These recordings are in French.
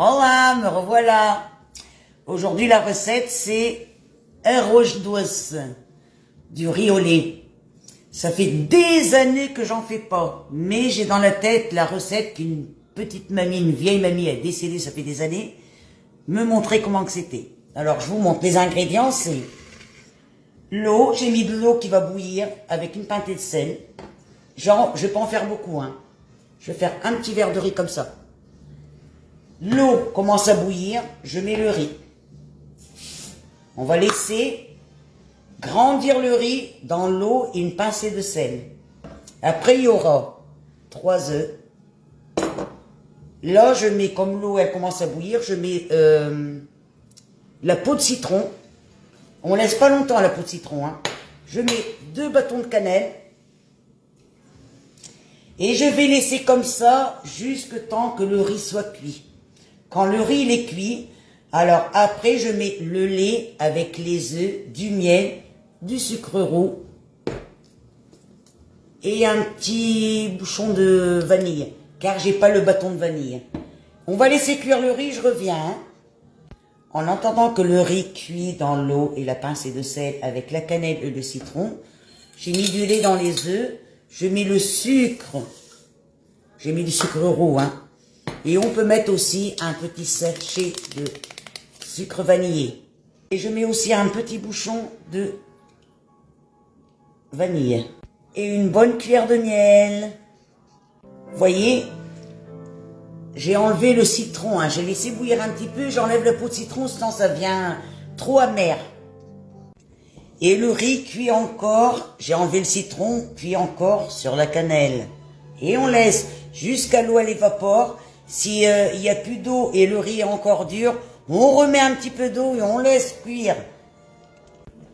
Hola, me revoilà. Aujourd'hui, la recette, c'est un roche d'os, du riz au lait. Ça fait des années que j'en fais pas, mais j'ai dans la tête la recette qu'une petite mamie, une vieille mamie, est décédée, ça fait des années, me montrait comment que c'était. Alors, je vous montre les ingrédients, c'est l'eau. J'ai mis de l'eau qui va bouillir avec une pincée de sel. Genre, je vais pas en faire beaucoup, hein. Je vais faire un petit verre de riz comme ça. L'eau commence à bouillir, je mets le riz. On va laisser grandir le riz dans l'eau et une pincée de sel. Après, il y aura 3 œufs. Là, je mets, comme l'eau elle commence à bouillir, je mets la peau de citron. On laisse pas longtemps la peau de citron, hein. Je mets 2 bâtons de cannelle. Et je vais laisser comme ça jusque temps que le riz soit cuit. Quand le riz il est cuit, alors après je mets le lait avec les œufs, du miel, du sucre roux et un petit bouchon de vanille, car j'ai pas le bâton de vanille. On va laisser cuire le riz, je reviens. Hein. En entendant que le riz cuit dans l'eau et la pincée de sel avec la cannelle et le citron, j'ai mis du lait dans les œufs. Je mets le sucre, j'ai mis du sucre roux, hein. Et on peut mettre aussi un petit sachet de sucre vanillé. Et je mets aussi un petit bouchon de vanille. Et une bonne cuillère de miel. Vous voyez, j'ai enlevé le citron, hein. J'ai laissé bouillir un petit peu, j'enlève la peau de citron, sinon ça devient trop amer. Et le riz cuit encore, j'ai enlevé le citron, cuit encore sur la cannelle. Et on laisse jusqu'à l'eau elle évapore. Si il n'y a plus d'eau et le riz est encore dur, on remet un petit peu d'eau et on laisse cuire.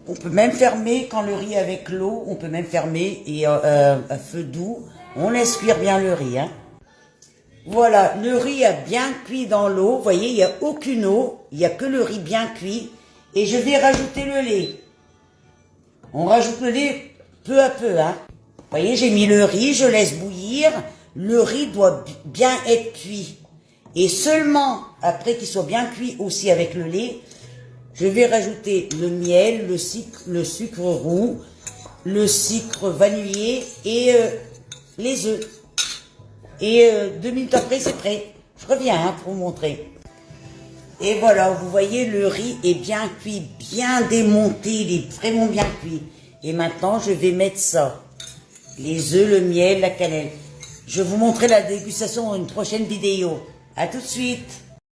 On peut même fermer quand le riz est avec l'eau, on peut même fermer et à feu doux, on laisse cuire bien le riz. Hein. Voilà, le riz a bien cuit dans l'eau, vous voyez, il n'y a aucune eau, il n'y a que le riz bien cuit. Et je vais rajouter le lait. On rajoute le lait peu à peu, hein. Vous voyez, j'ai mis le riz, je laisse bouillir. Le riz doit bien être cuit. Et seulement après qu'il soit bien cuit aussi avec le lait, je vais rajouter le miel, le sucre roux, le sucre vanillé et les œufs. Et 2 minutes après, c'est prêt. Je reviens hein, pour vous montrer. Et voilà, vous voyez, le riz est bien cuit, bien démonté, il est vraiment bien cuit. Et maintenant, je vais mettre ça. Les œufs, le miel, la cannelle. Je vais vous montrer la dégustation dans une prochaine vidéo. À tout de suite.